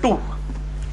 2,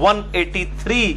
183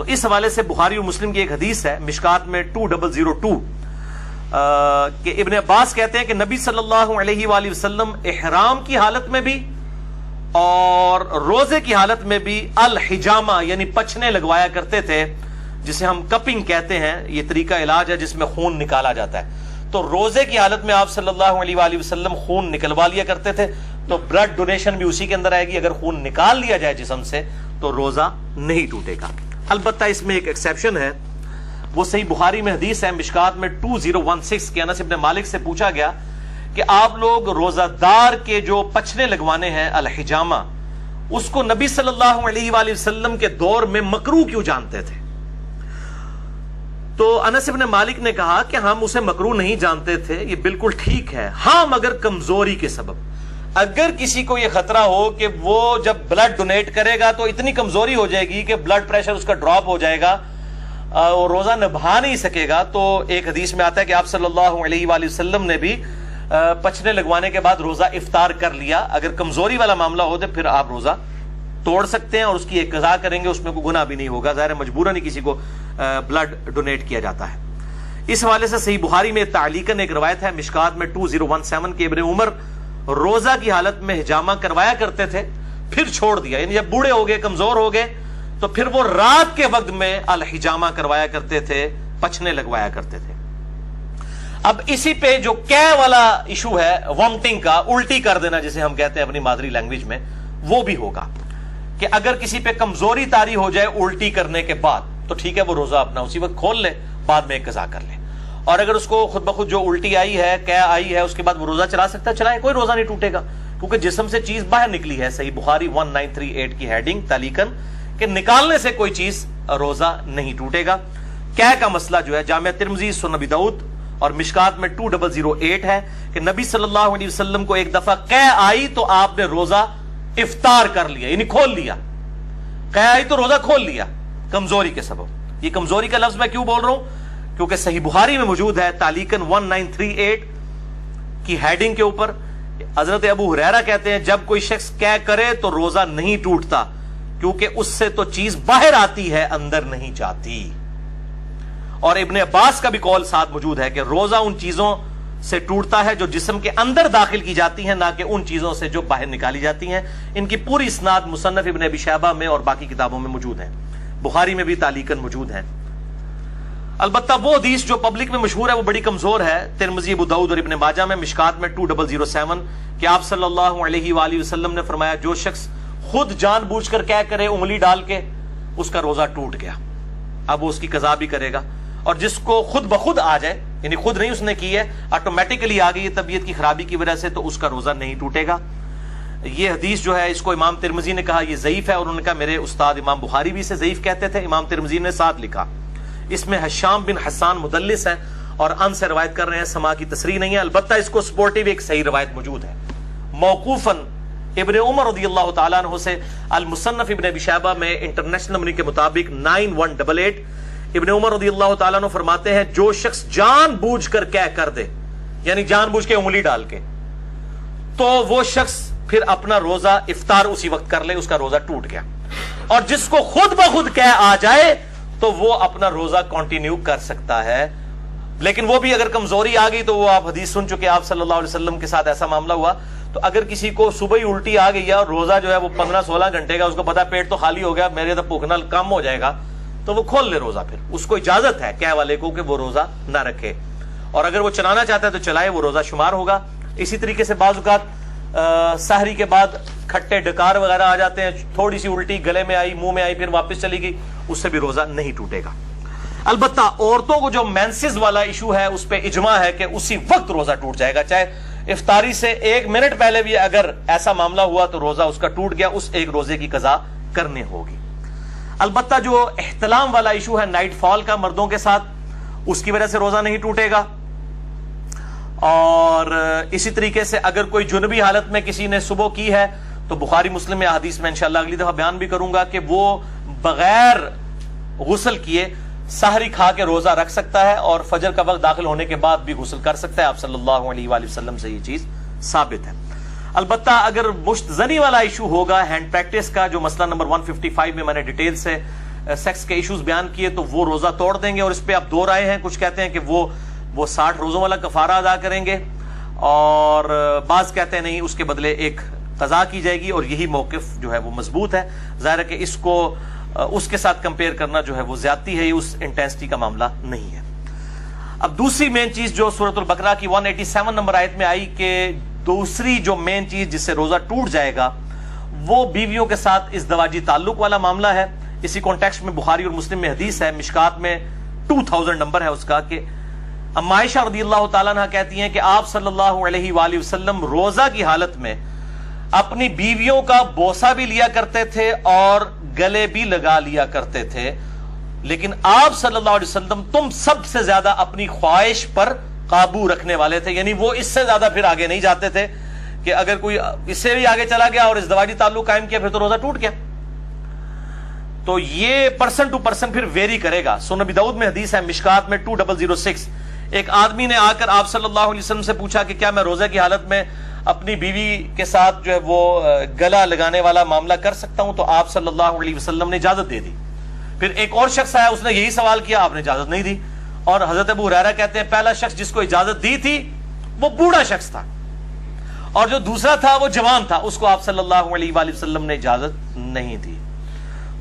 تو اس حوالے سے بخاری اور مسلم کی ایک حدیث ہے مشکات میں 2002 کہ ابن عباس کہتے ہیں کہ نبی صلی اللہ علیہ وآلہ وسلم احرام کی حالت میں بھی اور روزے کی حالت میں بھی الحجامہ یعنی پچھنے لگوایا کرتے تھے، جسے ہم کپنگ کہتے ہیں. یہ طریقہ علاج ہے جس میں خون نکالا جاتا ہے. تو روزے کی حالت میں آپ صلی اللہ علیہ وآلہ وسلم خون نکلوا لیا کرتے تھے. تو بلڈ ڈونیشن بھی اسی کے اندر آئے گی. اگر خون نکال لیا جائے جسم سے تو روزہ نہیں ٹوٹے گا. البتہ اس میں ایک ایکسیپشن ہے، وہ صحیح بخاری میں حدیث ہے مشکات میں 2016 کے انس ابن مالک سے پوچھا گیا کہ آپ لوگ روزہ دار کے جو پچھنے لگوانے ہیں الحجامہ، اس کو نبی صلی اللہ علیہ وآلہ وسلم کے دور میں مکروہ کیوں جانتے تھے؟ تو انس ابن مالک نے کہا کہ ہم اسے مکروہ نہیں جانتے تھے، یہ بالکل ٹھیک ہے، ہاں مگر کمزوری کے سبب. اگر کسی کو یہ خطرہ ہو کہ وہ جب بلڈ ڈونیٹ کرے گا تو اتنی کمزوری ہو جائے گی کہ بلڈ پریشر اس کا ڈراپ ہو جائے گا اور روزہ نبھا نہیں سکے گا، تو ایک حدیث میں آتا ہے کہ آپ صلی اللہ علیہ وآلہ وسلم نے بھی پچھنے لگوانے کے بعد روزہ افطار کر لیا. اگر کمزوری والا معاملہ ہو تو پھر آپ روزہ توڑ سکتے ہیں اور اس کی ایک قضا کریں گے، اس میں کوئی گناہ بھی نہیں ہوگا. ظاہر مجبوراً ہی کسی کو بلڈ ڈونیٹ کیا جاتا ہے. اس حوالے سے صحیح بخاری میں تعلیقاً ایک روایت ہے مشکات میں 2017 کے ابن عمر روزہ کی حالت میں حجامہ کروایا کرتے تھے پھر چھوڑ دیا، یعنی جب بوڑھے ہو گئے کمزور ہو گئے تو پھر وہ رات کے وقت میں الحجامہ کروایا کرتے تھے، پچھنے لگوایا کرتے تھے. اب اسی پہ جو کیا والا ایشو ہے وامٹنگ کا، الٹی کر دینا جسے ہم کہتے ہیں اپنی مادری لینگویج میں، وہ بھی ہوگا کہ اگر کسی پہ کمزوری طاری ہو جائے الٹی کرنے کے بعد تو ٹھیک ہے وہ روزہ اپنا اسی وقت کھول لے، بعد میں ایک قضا کر لے. اور اگر اس کو خود بخود جو الٹی آئی ہے، کیا آئی ہے، اس کے بعد وہ روزہ چلا سکتا ہے، چلائے، کوئی روزہ نہیں ٹوٹے گا کیونکہ جسم سے چیز باہر نکلی ہے. صحیح بخاری 1938 کی ہیڈنگ تعلیقاً کہ نکالنے سے کوئی چیز روزہ نہیں ٹوٹے گا. کیا کا مسئلہ جو ہے جامعہ ترمذی، سنن ابی داؤد اور مشکات میں 2008 ہے کہ نبی صلی اللہ علیہ وسلم کو ایک دفعہ قے آئی تو آپ نے روزہ افطار کر لیا، یعنی کھول لیا. قے آئی تو روزہ کھول لیا کمزوری کے سبب. یہ کمزوری کا لفظ میں کیوں بول رہا ہوں؟ کیونکہ صحیح بخاری میں موجود ہے تعلیقاً 1938 کی ہیڈنگ کے اوپر حضرت ابو ہریرہ کہتے ہیں جب کوئی شخص قے کرے تو روزہ نہیں ٹوٹتا کیونکہ اس سے تو چیز باہر آتی ہے، اندر نہیں جاتی. اور ابن عباس کا بھی قول ساتھ موجود ہے کہ روزہ ان چیزوں سے ٹوٹتا ہے جو جسم کے اندر داخل کی جاتی ہیں، نہ کہ ان چیزوں سے جو باہر نکالی جاتی ہیں. ان کی پوری اسناد مصنف ابن ابی شیبہ میں اور باقی کتابوں میں موجود ہیں، بخاری میں بھی تعلیقاً موجود ہیں. البتہ وہ حدیث جو پبلک میں مشہور ہے وہ بڑی کمزور ہے. ترمذی، ابو داؤد اور ابن ماجہ میں مشکات میں 2007 کہ آپ صلی اللہ علیہ وآلہ وسلم نے فرمایا جو شخص خود جان بوجھ کر کیا کرے انگلی ڈال کے اس کا روزہ ٹوٹ گیا، اب وہ اس کی قضا بھی کرے گا. اور جس کو خود بخود آ جائے، یعنی خود نہیں اس نے کی ہے، آٹومیٹکلی آ گئی ہے طبیعت کی خرابی کی وجہ سے، تو اس کا روزہ نہیں ٹوٹے گا. یہ حدیث جو ہے اس کو امام ترمذی نے کہا یہ ضعیف ہے، اور انہوں نے کہا میرے استاد امام بخاری بھی اسے ضعیف کہتے تھے. امام ترمذی نے ساتھ لکھا اس میں حشام بن حسان مدلس ہیں اور ان سے روایت کر رہے ہیں، سما کی تصریح نہیں ہے. البتہ اس کو سپورٹیو ایک صحیح روایت موجود ہے موقوفاً ابن عمر رضی اللہ تعالیٰ عنہ سے. المصنف ابن ابی شیبہ میں انٹرنیشنل نمبر کے مطابق 9188 ابن عمر رضی اللہ تعالیٰ عنہ فرماتے ہیں جو شخص جان بوجھ کر کیا کر دے، یعنی جان بوجھ کے انگلی ڈال کے، تو وہ شخص پھر اپنا روزہ افطار اسی وقت کر لے، اس کا روزہ ٹوٹ گیا. اور جس کو خود بخود کیا آ جائے تو وہ اپنا روزہ کنٹینیو کر سکتا ہے. لیکن وہ بھی اگر کمزوری آ گئی تو وہ آپ حدیث سن چکے، آپ صلی اللہ علیہ وسلم کے ساتھ ایسا معاملہ ہوا. تو اگر کسی کو صبح ہی الٹی آ گئی ہے اور روزہ جو ہے وہ 15-16 گھنٹے کا، اس کو پتا پیٹ تو خالی ہو گیا، میرے تو بھوکنا کم ہو جائے گا، تو وہ کھول لے روزہ. پھر اس کو اجازت ہے کیا والے کو کہ وہ روزہ نہ رکھے، اور اگر وہ چلانا چاہتا ہے تو چلائے، وہ روزہ شمار ہوگا. اسی طریقے سے بعض اوقات سحری کے بعد کھٹے ڈکار وغیرہ آ جاتے ہیں، تھوڑی سی الٹی گلے میں آئی، منہ میں آئی، پھر واپس چلی گئی، اس سے بھی روزہ نہیں ٹوٹے گا. البتہ عورتوں کو جو مینسز والا ایشو ہے اس پہ اجماع ہے کہ اسی وقت روزہ ٹوٹ جائے گا، چاہے افطاری سے 1 منٹ پہلے بھی اگر ایسا معاملہ ہوا تو روزہ اس کا ٹوٹ گیا، اس ایک روزے کی قضا کرنی ہوگی. البتہ جو احتلام والا ایشو ہے نائٹ فال کا مردوں کے ساتھ، اس کی وجہ سے روزہ نہیں ٹوٹے گا. اور اسی طریقے سے اگر کوئی جنبی حالت میں کسی نے صبح کی ہے تو بخاری مسلم میں حدیث میں انشاءاللہ اگلی دفعہ بیان بھی کروں گا کہ وہ بغیر غسل کیے سحری کھا کے روزہ رکھ سکتا ہے اور فجر کا وقت داخل ہونے کے بعد بھی غسل کر سکتا ہے. آپ صلی اللہ علیہ وآلہ وسلم سے یہ چیز ثابت ہے. البتہ اگر مشت زنی والا ایشو ہوگا ہینڈ پریکٹس کا، جو مسئلہ نمبر 155 میں میں نے ڈیٹیل سے سیکس کے ایشوز بیان کیے تو وہ روزہ توڑ دیں گے, اور اس پہ اب دو رائے ہیں. کچھ کہتے ہیں کہ وہ 60 روزوں والا کفارہ ادا کریں گے, اور بعض کہتے ہیں نہیں, اس کے بدلے ایک قضا کی جائے گی, اور یہی موقف جو ہے وہ مضبوط ہے. ظاہر ہے کہ اس کو اس کے ساتھ کمپیئر کرنا جو ہے وہ زیادتی ہے, یہ اس انٹینسٹی کا معاملہ نہیں ہے. اب دوسری مین چیز جو سورۃ البقرہ کی 187 نمبر آیت میں آئی کہ دوسری جو مین چیز جس سے روزہ ٹوٹ جائے گا وہ بیویوں کے ساتھ ازدواجی تعلق والا معاملہ ہے. اسی کانٹیکسٹ میں بخاری اور مسلم میں حدیث ہے, مشکات میں 2000 نمبر ہے اس کا, کہ ام عائشہ رضی اللہ تعالیٰ عنہ کہتی ہیں کہ آپ صلی اللہ علیہ وآلہ وسلم روزہ کی حالت میں اپنی بیویوں کا بوسہ بھی لیا کرتے تھے اور گلے بھی لگا لیا کرتے تھے, لیکن آپ صلی اللہ علیہ وسلم تم سب سے زیادہ اپنی خواہش پر قابو رکھنے والے تھے. یعنی وہ اس سے زیادہ پھر آگے نہیں جاتے تھے کہ اگر کوئی اس سے بھی آگے چلا گیا اور ازدواجی تعلق قائم کیا پھر تو روزہ ٹوٹ گیا. تو یہ پرسن ٹو پرسن پھر ویری کرے گا. سنن ابی داؤد میں حدیث ہے مشکات میں 2006, ایک آدمی نے آ کر آپ صلی اللہ علیہ وسلم سے پوچھا کہ کیا میں روزے کی حالت میں اپنی بیوی کے ساتھ جو ہے وہ گلا لگانے والا معاملہ کر سکتا ہوں؟ تو آپ صلی اللہ علیہ وسلم نے اجازت دے دی. پھر ایک اور شخص آیا, اس نے یہی سوال کیا, آپ نے اجازت نہیں دی. اور حضرت ابو ہریرہ کہتے ہیں پہلا شخص جس کو اجازت دی تھی وہ بوڑھا شخص تھا, اور جو دوسرا تھا وہ جوان تھا, اس کو آپ صلی اللہ علیہ وآلہ وسلم نے اجازت نہیں دی.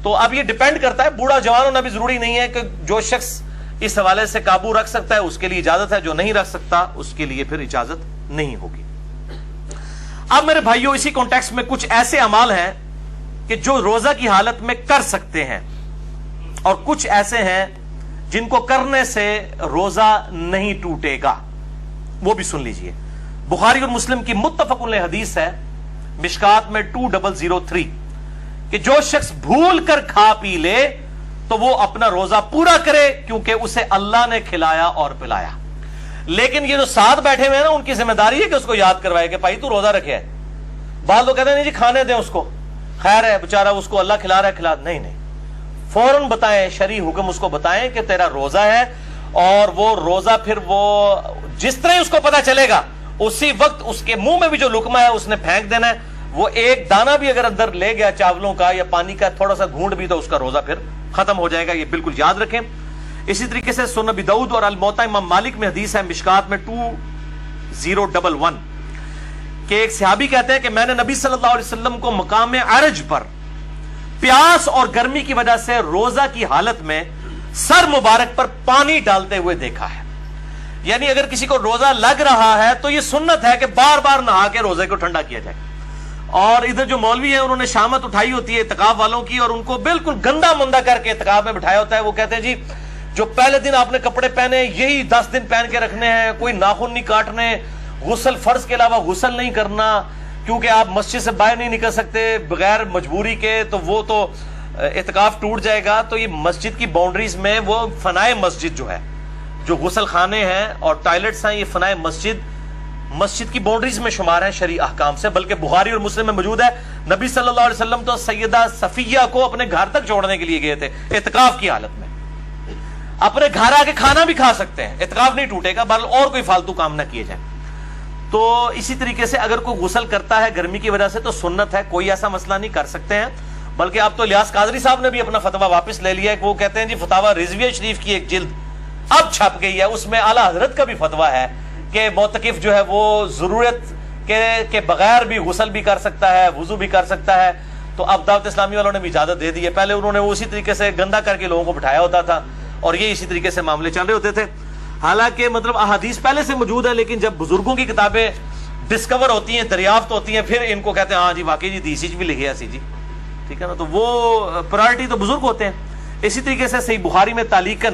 تو اب یہ ڈیپینڈ کرتا ہے, بوڑھا جوان ہونا بھی ضروری نہیں ہے کہ جو شخص اس حوالے سے قابو رکھ سکتا ہے اس کے لیے اجازت ہے, جو نہیں رکھ سکتا اس کے لیے پھر اجازت نہیں ہوگی. اب میرے بھائیوں اسی کانٹیکسٹ میں کچھ ایسے اعمال ہیں کہ جو روزہ کی حالت میں کر سکتے ہیں, اور کچھ ایسے ہیں جن کو کرنے سے روزہ نہیں ٹوٹے گا, وہ بھی سن لیجئے. بخاری اور مسلم کی متفق علیہ حدیث ہے مشکات میں 2003 کہ جو شخص بھول کر کھا پی لے تو وہ اپنا روزہ پورا کرے کیونکہ اسے اللہ نے کھلایا اور پلایا. لیکن یہ جو ساتھ بیٹھے ہوئے ہیں نا, ان کی ذمہ داری ہے کہ اس کو یاد کروائے کہ بھائی تو روزہ رکھے ہے. بعض لوگ کہتے ہیں نہیں جی کھانے دیں اس کو, خیر ہے بیچارہ اس کو اللہ کھلا رہا ہے, کھلا. نہیں نہیں, فوراً بتائیں, شرعی حکم اس کو بتائیں کہ تیرا روزہ ہے, اور وہ روزہ پھر وہ جس طرح اس کو پتا چلے گا اسی وقت اس کے منہ میں بھی جو لقمہ ہے اس نے پھینک دینا ہے. وہ ایک دانہ بھی اگر اندر لے گیا چاولوں کا یا پانی کا تھوڑا سا گھونٹ بھی, تو اس کا روزہ پھر ختم ہو جائے گا. یہ بالکل یاد رکھیں. اسی طریقے سے سنن ابی داؤد اور الموطا امام مالک میں حدیث ہے مشکات میں 2011 کہ ایک صحابی کہتے ہیں کہ میں نے نبی صلی اللہ علیہ وسلم کو مقام عرج پر پیاس اور گرمی کی وجہ سے روزہ کی حالت میں سر مبارک پر پانی ڈالتے ہوئے دیکھا ہے. یعنی اگر کسی کو روزہ لگ رہا ہے تو یہ سنت ہے کہ بار بار نہا کے روزے کو ٹھنڈا کیا جائے. اور ادھر جو مولوی ہیں انہوں نے شامت اٹھائی ہوتی ہے اعتکاف والوں کی, اور ان کو بالکل گندا مندا کر کے اعتکاف میں بٹھایا ہوتا ہے. وہ کہتے ہیں جی جو پہلے دن آپ نے کپڑے پہنے یہی 10 دن پہن کے رکھنے ہیں, کوئی ناخن نہیں کاٹنے, غسل فرض کے علاوہ غسل نہیں کرنا, کیونکہ آپ مسجد سے باہر نہیں نکل سکتے بغیر مجبوری کے, تو وہ تو اعتکاف ٹوٹ جائے گا. تو یہ مسجد کی باؤنڈریز میں وہ فنائے مسجد جو ہے, جو غسل خانے ہیں اور ٹوائلٹس ہیں, یہ فنائے مسجد کی باؤنڈریز میں شمار ہیں شرعی احکام سے. بلکہ بخاری اور مسلم میں موجود ہے نبی صلی اللہ علیہ وسلم تو سیدہ صفیہ کو اپنے گھر تک چھوڑنے کے لیے گئے تھے اعتکاف کی حالت میں. اپنے گھر آ کے کھانا بھی کھا سکتے ہیں, اعتکاف نہیں ٹوٹے گا, بل اور کوئی فالتو کام نہ کیے جائیں. تو اسی طریقے سے اگر کوئی غسل کرتا ہے گرمی کی وجہ سے تو سنت ہے, کوئی ایسا مسئلہ نہیں, کر سکتے ہیں. بلکہ اب تو الیاس قادری صاحب نے بھی اپنا فتویٰ واپس لے لیا ہے کہ وہ کہتے ہیں جی فتاویٰ رضویہ شریف کی ایک جلد اب چھپ گئی ہے, اس میں اعلیٰ حضرت کا بھی فتویٰ ہے کہ معتکف جو ہے وہ ضرورت کے بغیر بھی غسل بھی کر سکتا ہے, وضو بھی کر سکتا ہے. تو اب دعوت اسلامی والوں نے بھی اجازت دے دی ہے. پہلے انہوں نے اسی طریقے سے گندا کر کے لوگوں کو بٹھایا ہوتا تھا, اور یہ اسی طریقے سے معاملے چل رہے ہوتے تھے. حالانکہ مطلب احادیث پہلے سے موجود ہے, لیکن جب بزرگوں کی کتابیں ڈسکور ہوتی ہیں, دریافت ہوتی ہیں, پھر ان کو کہتے ہیں ہاں جی واقعی جی دیسی بھی لکھے ایسی جی, ٹھیک ہے نا. تو وہ پرائرٹی تو بزرگ ہوتے ہیں. اسی طریقے سے صحیح بخاری میں تعلیقاً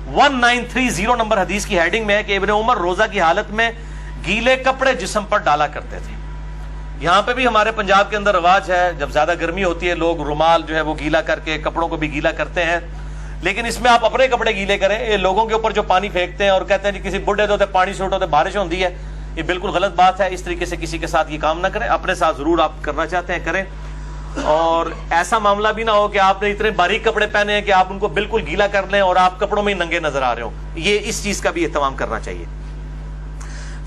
1930 نمبر حدیث کی ہیڈنگ میں ہے کہ ابن عمر روزہ کی حالت میں گیلے کپڑے جسم پر ڈالا کرتے تھے. یہاں پہ بھی ہمارے پنجاب کے اندر رواج ہے, جب زیادہ گرمی ہوتی ہے لوگ رومال جو ہے وہ گیلا کر کے کپڑوں کو بھی گیلا کرتے ہیں. لیکن اس میں آپ اپنے کپڑے گیلے کریں, یہ لوگوں کے اوپر جو پانی پھینکتے ہیں اور کہتے ہیں جی کسی بڈھے ہوتے پانی سے اٹھوتے بارش ہوتی ہے, یہ بالکل غلط بات ہے. اس طریقے سے کسی کے ساتھ یہ کام نہ کریں, اپنے ساتھ ضرور آپ کرنا چاہتے ہیں کریں. اور ایسا معاملہ بھی نہ ہو کہ آپ نے اتنے باریک کپڑے پہنے ہیں کہ آپ ان کو بالکل گیلا کر لیں اور آپ کپڑوں میں ہی ننگے نظر آ رہے ہوں. یہ اس چیز کا بھی اہتمام کرنا چاہیے.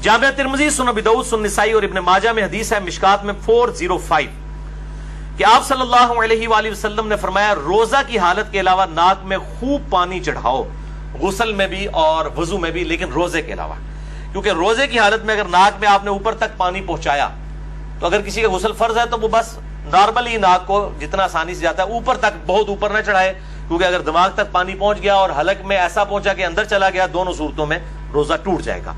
جامعہ ترمذی, سنن ابی داؤد, سنن نسائی اور ابن ماجہ میں حدیث ہے مشکات میں 405 کہ آپ صلی اللہ علیہ وآلہ وسلم نے فرمایا روزہ کی حالت کے علاوہ ناک میں خوب پانی چڑھاؤ، غسل میں بھی اور وضو میں بھی، لیکن روزے کے علاوہ، کیونکہ روزے کی حالت میں اگر ناک میں آپ نے اوپر تک پانی پہنچایا تو اگر کسی کا غسل فرض ہے تو وہ بس نارملی ناک کو جتنا آسانی سے جاتا ہے اوپر تک، بہت اوپر نہ چڑھائے، کیونکہ اگر دماغ تک پانی پہنچ گیا اور حلق میں ایسا پہنچا کہ اندر چلا گیا، دونوں صورتوں میں روزہ ٹوٹ جائے گا۔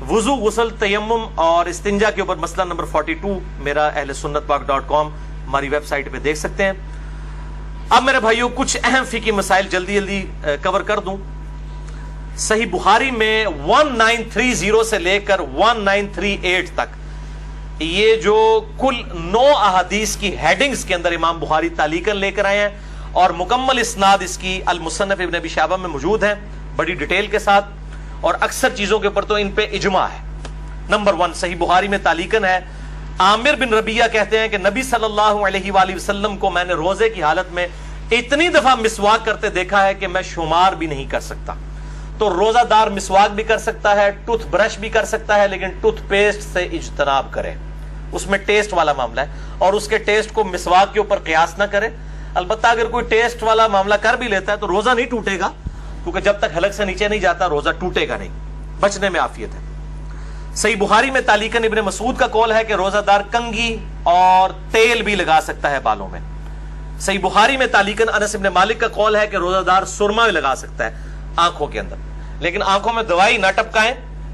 وضو، غسل، تیمم اور استنجا کے اوپر مسئلہ نمبر 42 میرا ahlsunnatpak.com ہماری ویب سائٹ پہ دیکھ سکتے ہیں۔ اب میرے بھائیوں کچھ اہم فقہی مسائل جلدی جلدی کور کر دوں۔ صحیح بخاری میں 1930 سے لے کر 1938 تک یہ جو کل 9 احادیث کی ہیڈنگز کے اندر امام بخاری تعلیقاً لے کر آئے ہیں، اور مکمل اسناد اس کی المصنف ابن ابی شیبہ میں موجود ہے بڑی ڈیٹیل کے ساتھ، اور اکثر چیزوں کے اوپر تو ان پہ اجماع ہے۔ نمبر 1 صحیح بخاری میں تعلیقاً ہے، عامر بن ربیہ کہتے ہیں کہ نبی صلی اللہ علیہ وآلہ وسلم کو میں نے روزے کی حالت میں اتنی دفعہ مسواک کرتے دیکھا ہے کہ میں شمار بھی نہیں کر سکتا۔ تو روزہ دار مسواک بھی کر سکتا ہے، ٹوتھ برش بھی کر سکتا ہے، لیکن ٹوتھ پیسٹ سے اجتناب کرے، اس میں ٹیسٹ والا معاملہ ہے، اور اس کے ٹیسٹ کو مسواک کے اوپر قیاس نہ کرے۔ البتہ اگر کوئی ٹیسٹ والا معاملہ کر بھی لیتا ہے تو روزہ نہیں ٹوٹے گا، کیونکہ جب تک حلق سے نیچے نہیں جاتا روزہ ٹوٹے گا نہیں، بچنے میں عافیت ہے۔ صحیح بخاری میں تعلیقاً ابن مسعود کا قول ہے کہ روزہ دار کنگھی اور تیل بھی لگا سکتا ہے بالوں میں۔ صحیح بخاری میں تعلیقاً انس بن مالک کا قول ہے کہ روزہ دار سرما بھی لگا سکتا ہے آنکھوں کے اندر، لیکن آنکھوں میں دوائی نہ ٹپکائیں،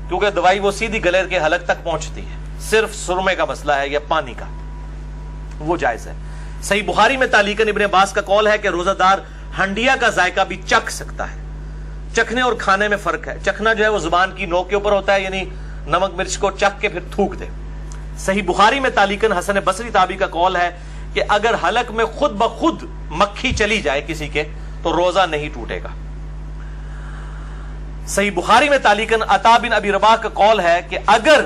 کیونکہ دوائی وہ سیدھی گلے کے حلق تک پہنچتی ہے، صرف سرمے کا مسئلہ ہے یا پانی کا، وہ جائز ہے۔ صحیح بخاری میں تعلیقاً ابن عباس کا قول ہے کہ روزہ دار ہنڈیا کا ذائقہ بھی چکھ سکتا ہے۔ چکھنے اور کھانے میں فرق ہے، چکھنا جو ہے وہ زبان کی نوک کے اوپر ہوتا ہے، یعنی نمک مرچ کو چکھ کے پھر تھوک دے۔ صحیح بخاری میں تعلیقاً حسن بصری تابعی کا قول ہے کہ اگر حلق میں خود بخود مکھی چلی جائے کسی کے تو روزہ نہیں ٹوٹے گا۔ صحیح بخاری میں تعلیقاً عطا بن ابی رباح کا قول ہے کہ اگر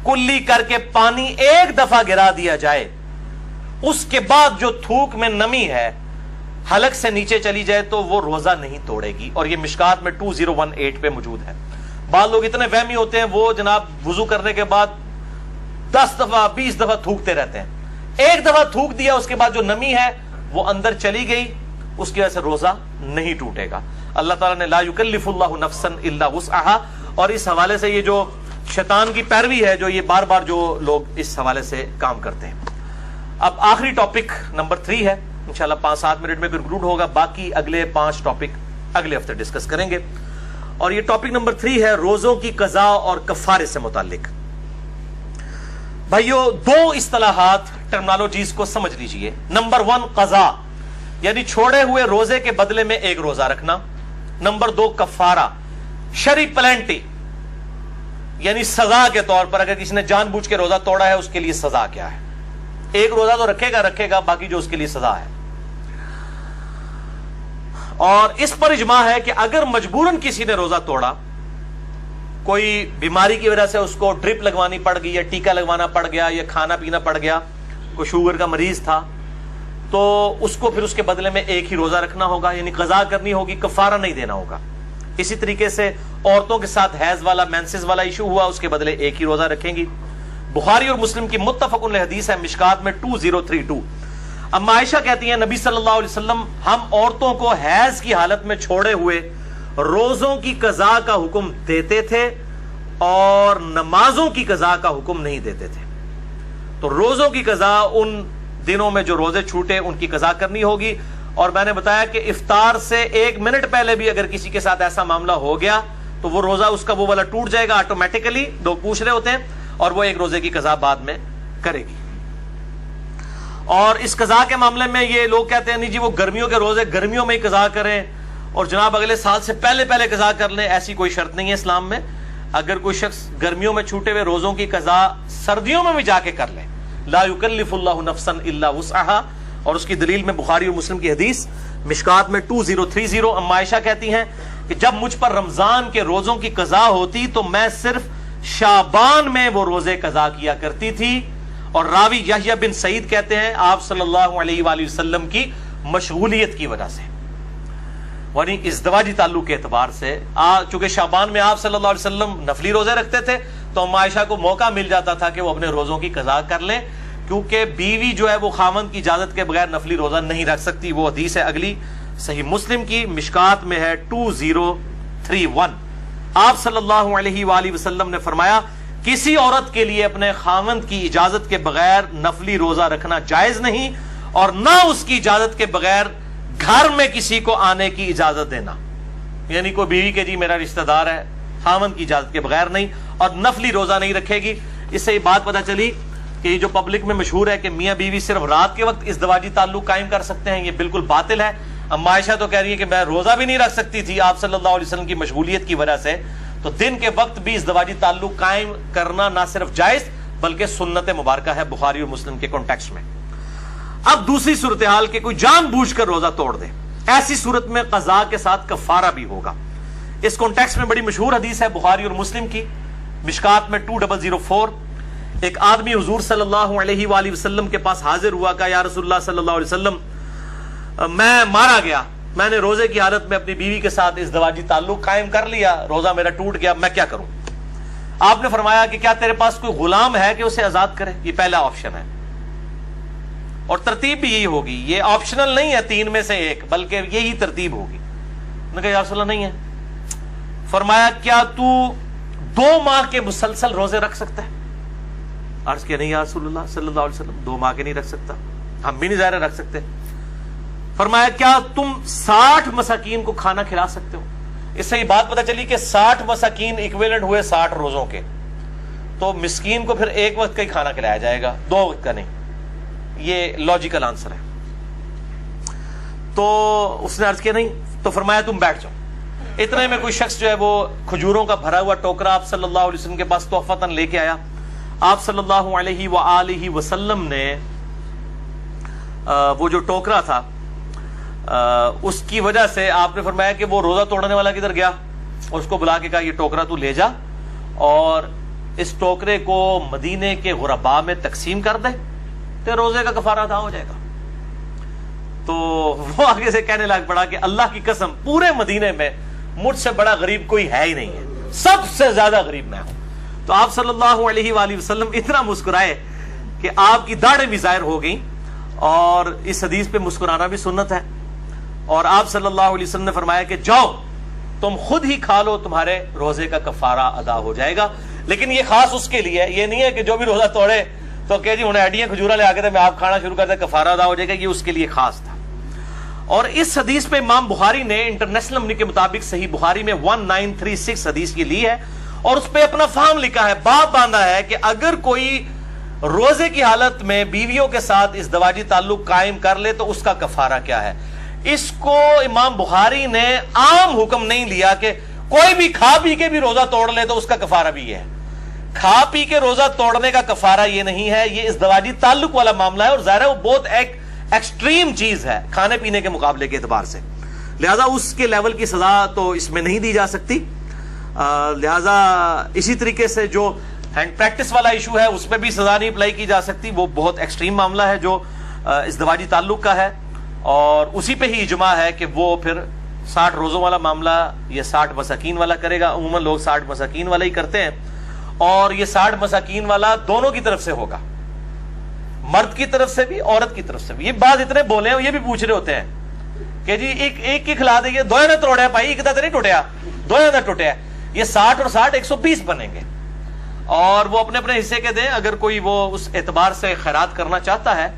کلی کر کے پانی ایک دفعہ گرا دیا جائے، اس کے بعد جو تھوک میں نمی ہے حلق سے نیچے چلی جائے تو وہ روزہ نہیں توڑے گی، اور یہ مشکات میں 2018 پہ موجود ہے۔ بعض لوگ اتنے وہمی ہوتے ہیں، وہ جناب وضو کرنے کے بعد 10 دفعہ 20 دفعہ تھوکتے رہتے ہیں، ایک دفعہ تھوک دیا اس کے بعد جو نمی ہے وہ اندر چلی گئی، اس کی وجہ سے روزہ نہیں ٹوٹے گا۔ اللہ تعالیٰ نے لا یکلف اللہ نفسا الا وسعها، اور اس حوالے سے یہ جو شیطان کی پیروی ہے جو یہ بار بار جو لوگ اس حوالے سے کام کرتے ہیں۔ اب آخری ٹاپک نمبر 3 ہے، انشاءاللہ 5-7 منٹ میں کنکلوڈ ہوگا، باقی اگلے 5 ٹاپک اگلے ہفتے ڈسکس کریں گے، اور یہ ٹاپک نمبر 3 ہے روزوں کی قضاء اور کفارے سے متعلق۔ بھائیو 2 اصطلاحات ٹرمنالوجیز کو سمجھ لیجئے۔ نمبر 1 قضاء، یعنی چھوڑے ہوئے روزے کے بدلے میں ایک روزہ رکھنا۔ نمبر 2 کفارہ، شرعی پلینٹی، یعنی سزا کے طور پر اگر کسی نے جان بوجھ کے روزہ توڑا ہے اس کے لیے سزا کیا ہے۔ ایک روزہ تو رکھے گا باقی جو اس کے لیے سزا ہے۔ اور اس پر اجماع ہے کہ اگر مجبوراً کسی نے روزہ توڑا، کوئی بیماری کی وجہ سے اس کو ڈرپ لگوانی پڑ گئی یا ٹیکا لگوانا پڑ گیا یا کھانا پینا پڑ گیا، کوئی شوگر کا مریض تھا، تو اس کو پھر اس کے بدلے میں ایک ہی روزہ رکھنا ہوگا، یعنی قضا کرنی ہوگی، کفارہ نہیں دینا ہوگا۔ اسی طریقے سے عورتوں کے ساتھ حیض والا مینسز والا ایشو ہوا، اس کے بدلے ایک ہی روزہ رکھیں گی۔ بخاری اور مسلم کی متفق علیہ حدیث ہے مشکات میں 2032۔ اما عائشہ کہتی ہیں نبی صلی اللہ علیہ وسلم ہم عورتوں کو حیض کی حالت میں چھوڑے ہوئے روزوں کی قضاء کا حکم دیتے تھے اور نمازوں کی قضاء کا حکم نہیں دیتے تھے۔ تو روزوں کی قضاء ان دنوں میں جو روزے چھوٹے ان کی قضاء کرنی ہوگی، اور میں نے بتایا کہ افطار سے 1 منٹ پہلے بھی اگر کسی کے ساتھ ایسا معاملہ ہو گیا تو وہ روزہ اس کا وہ والا ٹوٹ جائے گا آٹومیٹیکلی، لوگ پوچھ رہے ہوتے ہیں، اور وہ ایک روزے کی قضاء بعد میں کرے گی۔ اور اس قضاء کے معاملے میں یہ لوگ کہتے ہیں نہیں جی وہ گرمیوں کے روزے گرمیوں میں ہی قضاء کریں اور جناب اگلے سال سے پہلے قضاء کر لیں، ایسی کوئی شرط نہیں ہے اسلام میں۔ اگر کوئی شخص گرمیوں میں چھوٹے ہوئے روزوں کی قضاء سردیوں میں بھی جا کے کر لے، لا یکلف اللہ نفسا الا وسعها، اور اس کی دلیل میں بخاری اور مسلم کی حدیث مشکات میں 2030۔ اما عائشہ کہتی ہیں کہ جب مجھ پر رمضان کے روزوں کی قضاء ہوتی تو میں صرف شعبان میں وہ روزے قضا کیا کرتی تھی، اور راوی یحییٰ بن سعید کہتے ہیں آپ صلی اللہ علیہ وآلہ وسلم کی مشغولیت کی وجہ سے، یعنی ازدواجی تعلق کے اعتبار سے، چونکہ شعبان میں آپ صلی اللہ علیہ وسلم نفلی روزے رکھتے تھے تو اما عائشہ کو موقع مل جاتا تھا کہ وہ اپنے روزوں کی قضا کر لیں، کیونکہ بیوی جو ہے وہ خاوند کی اجازت کے بغیر نفلی روزہ نہیں رکھ سکتی. وہ حدیث ہے اگلی صحیح مسلم کی، مشکات میں ہے 2031. آپ صلی اللہ علیہ وآلہ وسلم نے فرمایا کسی عورت کے لیے اپنے خاوند کی اجازت کے بغیر نفلی روزہ رکھنا جائز نہیں، اور نہ اس کی اجازت کے بغیر گھر میں کسی کو آنے کی اجازت دینا. یعنی کوئی بیوی کے جی میرا رشتہ دار ہے، خاوند کی اجازت کے بغیر نہیں، اور نفلی روزہ نہیں رکھے گی. اس سے یہ بات پتہ چلی کہ یہ جو پبلک میں مشہور ہے کہ میاں بیوی صرف رات کے وقت ازدواجی تعلق قائم کر سکتے ہیں، یہ بالکل باطل ہے. اما عائشہ تو کہہ رہی ہے کہ میں روزہ بھی نہیں رکھ سکتی تھی آپ صلی اللہ علیہ وسلم کی مشغولیت کی وجہ سے. تو دن کے وقت بھی ازدواجی تعلق قائم کرنا نہ صرف جائز بلکہ سنت مبارکہ ہے بخاری اور مسلم کے کانٹیکسٹ میں. اب دوسری صورتحال کہ کوئی جان بوجھ کر روزہ توڑ دے، ایسی صورت میں قضاء کے ساتھ کفارہ بھی ہوگا. اس کانٹیکسٹ میں بڑی مشہور حدیث ہے بخاری اور مسلم کی، مشکات میں 2004. ایک آدمی حضور صلی اللہ علیہ وآلہ وسلم کے پاس حاضر ہوا، کہا یا رسول اللہ صلی اللہ علیہ وسلم میں مارا گیا، میں نے روزے کی حالت میں اپنی بیوی کے ساتھ ازدواجی تعلق قائم کر لیا، روزہ میرا ٹوٹ گیا، میں کیا کروں؟ آپ نے فرمایا کہ کیا تیرے پاس کوئی غلام ہے کہ اسے آزاد کرے؟ یہ پہلا آپشن ہے، اور ترتیب بھی یہی ہوگی. یہ آپشنل نہیں ہے 3 میں سے 1 بلکہ یہی ترتیب ہوگی. میں نے کہا یا رسول اللہ نہیں ہے. فرمایا کیا تو 2 ماہ کے مسلسل روزے رکھ سکتا ہے؟ عرض کیا نہیں یا رسول اللہ صلی اللہ علیہ وسلم 2 ماہ کے نہیں رکھ سکتا، ہم بھی نہیں ظاہر رکھ سکتے. فرمایا کیا تم 60 مساکین کو کھانا کھلا سکتے ہو؟ اس سے یہ بات پتہ چلی کہ 60 مساکین ایکویلنٹ ہوئے 60 روزوں کے، تو مسکین کو پھر ایک وقت کا ہی کھانا کھلایا جائے گا، 2 وقت کا نہیں. یہ لاجیکل آنسر ہے. تو اس نے عرض کیا نہیں، تو فرمایا تم بیٹھ جاؤ. اتنے میں کوئی شخص جو ہے وہ کھجوروں کا بھرا ہوا ٹوکرا آپ صلی اللہ علیہ وسلم کے پاس تحفتاً لے کے آیا. آپ صلی اللہ علیہ وآلہ وسلم نے وہ جو ٹوکرا تھا اس کی وجہ سے آپ نے فرمایا کہ وہ روزہ توڑنے والا کدھر گیا، اور اس کو بلا کے کہا یہ ٹوکرا تو لے جا اور اس ٹوکرے کو مدینے کے غرباء میں تقسیم کر دے تو روزے کا کفارہ ادا ہو جائے گا. تو وہ آگے سے کہنے لگ پڑا کہ اللہ کی قسم پورے مدینے میں مجھ سے بڑا غریب کوئی ہے ہی نہیں ہے، سب سے زیادہ غریب میں ہوں. تو آپ صلی اللہ علیہ وآلہ وسلم اتنا مسکرائے کہ آپ کی داڑھیں بھی ظاہر ہو گئیں، اور اس حدیث پہ مسکرانا بھی سنت ہے. اور آپ صلی اللہ علیہ وسلم نے فرمایا کہ جاؤ تم خود ہی کھا لو، تمہارے روزے کا کفارہ ادا ہو جائے گا. لیکن یہ خاص اس کے لیے ہے، یہ نہیں ہے کہ جو بھی روزہ توڑے تو کہ جی انہیں ایڈیاں کھجورا لے آ کے تھے میں آپ کھانا شروع کر دے کفارہ ادا ہو جائے گا. یہ اس کے لیے خاص تھا. اور اس حدیث پہ امام بخاری نے انٹرنیشنل نمبر کے مطابق صحیح بخاری میں 1936 حدیث کی لی ہے، اور اس پہ اپنا فہم لکھا ہے، باب باندھا ہے کہ اگر کوئی روزے کی حالت میں بیویوں کے ساتھ ازدواجی تعلق قائم کر لے تو اس کا کفارہ کیا ہے. اس کو امام بخاری نے عام حکم نہیں لیا کہ کوئی بھی کھا پی کے بھی روزہ توڑ لے تو اس کا کفارہ بھی یہ ہے. کھا پی کے روزہ توڑنے کا کفارہ یہ نہیں ہے، یہ ازدواجی تعلق والا معاملہ ہے، اور ظاہر ہے وہ بہت ایک ایکسٹریم چیز ہے کھانے پینے کے مقابلے کے اعتبار سے، لہذا اس کے لیول کی سزا تو اس میں نہیں دی جا سکتی. لہذا اسی طریقے سے جو ہینڈ پریکٹس والا ایشو ہے اس پہ بھی سزا نہیں اپلائی کی جا سکتی، وہ بہت ایکسٹریم معاملہ ہے جو ازدواجی تعلق کا ہے، اور اسی پہ ہی اجماع ہے کہ وہ پھر 60 روزوں والا معاملہ یہ 60 مساکین والا کرے گا. عموماً لوگ 60 مساکین والا ہی کرتے ہیں، اور یہ 60 مساکین والا دونوں کی طرف سے ہوگا، مرد کی طرف سے بھی عورت کی طرف سے بھی. یہ بات اتنے بولے ہیں، یہ بھی پوچھ رہے ہوتے ہیں کہ جی ایک کی کھلا دیں، دو نہ توڑیا بھائی، ایک نہیں ٹوٹیا، دو نہ ٹوٹیا. یہ 60 اور 60 120 بنیں گے، اور وہ اپنے اپنے حصے کے دیں. اگر کوئی وہ اس اعتبار سے خیرات کرنا چاہتا ہے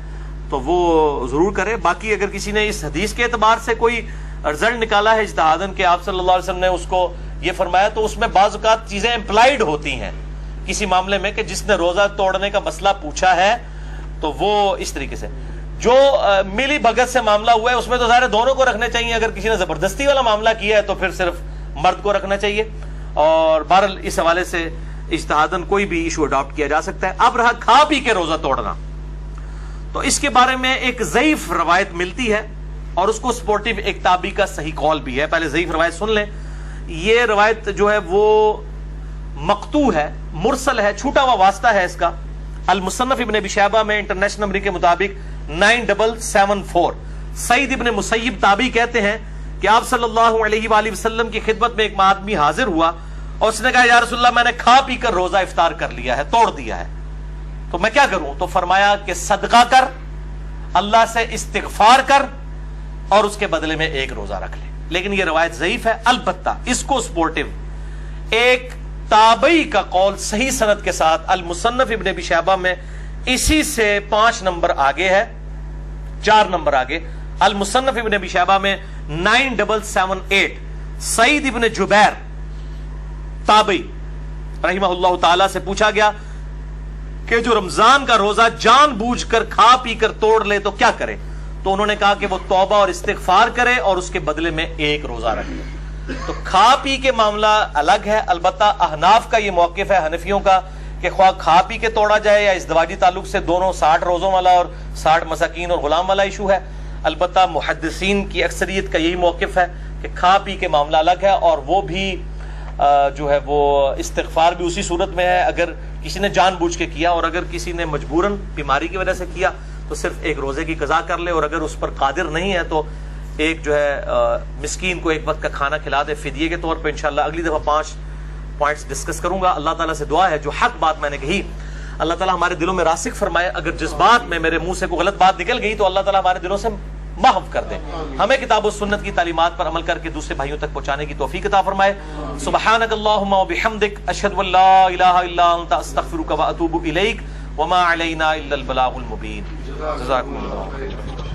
تو وہ ضرور کرے. باقی اگر کسی نے اس حدیث کے اعتبار سے کوئی رزلٹ نکالا ہے اجتہاداً کہ آپ صلی اللہ علیہ وسلم نے اس کو یہ فرمایا، تو اس میں بعض اوقات چیزیں امپلائڈ ہوتی ہیں کسی معاملے میں کہ جس نے روزہ توڑنے کا مسئلہ پوچھا ہے تو وہ اس طریقے سے. جو ملی بھگت سے معاملہ ہوا ہے اس میں تو ظاہر دونوں کو رکھنے چاہیے، اگر کسی نے زبردستی والا معاملہ کیا ہے تو پھر صرف مرد کو رکھنا چاہیے. اور بہرحال اس حوالے سے اجتہاداً کوئی بھی ایشو اڈاپٹ کیا جا سکتا ہے. اب رہا کھا پی کے روزہ توڑنا، تو اس کے بارے میں ایک ضعیف روایت ملتی ہے، اور اس کو سپورٹیو ایک تابعی کا صحیح قول بھی ہے. پہلے ضعیف روایت سن لیں. یہ روایت جو ہے وہ مقطوع ہے، مرسل ہے، چھوٹا ہوا واسطہ ہے اس کا. المصنف ابن ابی شیبہ میں انٹرنیشنل نمبر کے مطابق 9774 سعید ابن مسیب تابعی کہتے ہیں کہ آپ صلی اللہ علیہ وآلہ وسلم کی خدمت میں ایک آدمی حاضر ہوا اور اس نے کہا یا رسول اللہ میں نے کھا پی کر روزہ افطار کر لیا ہے، توڑ دیا ہے. تو میں کیا کروں؟ تو فرمایا کہ صدقہ کر، اللہ سے استغفار کر، اور اس کے بدلے میں ایک روزہ رکھ لے۔ لیکن یہ روایت ضعیف ہے، البتہ اس کو سپورٹو ایک تابعی کا قول صحیح سند کے ساتھ المصنف ابن ابی شیبہ میں اسی سے 5 نمبر آگے ہے، 4 نمبر آگے، المصنف ابن ابی شیبہ میں 9778، سعید ابن جبیر تابعی رحمہ اللہ تعالی سے پوچھا گیا کہ جو رمضان کا روزہ جان بوجھ کر کھا پی کر توڑ لے تو کیا کرے؟ تو انہوں نے کہا کہ وہ توبہ اور استغفار کرے اور اس کے بدلے میں ایک روزہ رکھ لے۔ تو کھا پی کے معاملہ الگ ہے، البتہ احناف کا یہ موقف ہے، حنفیوں کا، کہ خواہ کھا پی کے توڑا جائے یا ازدواجی تعلق سے، دونوں 60 روزوں والا اور 60 مساکین اور غلام والا ایشو ہے۔ البتہ محدثین کی اکثریت کا یہی موقف ہے کہ کھا پی کے معاملہ الگ ہے، اور وہ بھی جو ہے وہ استغفار بھی اسی صورت میں ہے اگر کسی نے جان بوجھ کے کیا، اور اگر کسی نے مجبوراً بیماری کی وجہ سے کیا تو صرف ایک روزے کی قضا کر لے، اور اگر اس پر قادر نہیں ہے تو ایک جو ہے مسکین کو ایک وقت کا کھانا کھلا دے فدیے کے طور پہ۔ انشاءاللہ اگلی دفعہ 5 پوائنٹس ڈسکس کروں گا۔ اللہ تعالیٰ سے دعا ہے جو حق بات میں نے کہی اللہ تعالیٰ ہمارے دلوں میں راسخ فرمائے، اگر جس بات میں میرے منہ سے کوئی غلط بات نکل گئی تو اللہ تعالیٰ ہمارے دلوں سے معاف کر دے، ہمیں کتاب و سنت کی تعلیمات پر عمل کر کے دوسرے بھائیوں تک پہنچانے کی توفیق عطا فرمائے۔ سبحانک اللہم و بحمدک، اشہد ان لا الہ الا انت، استغفرک و اتوب الیک، وما علینا الا البلاغ المبین۔ جزاکم اللہ خیر۔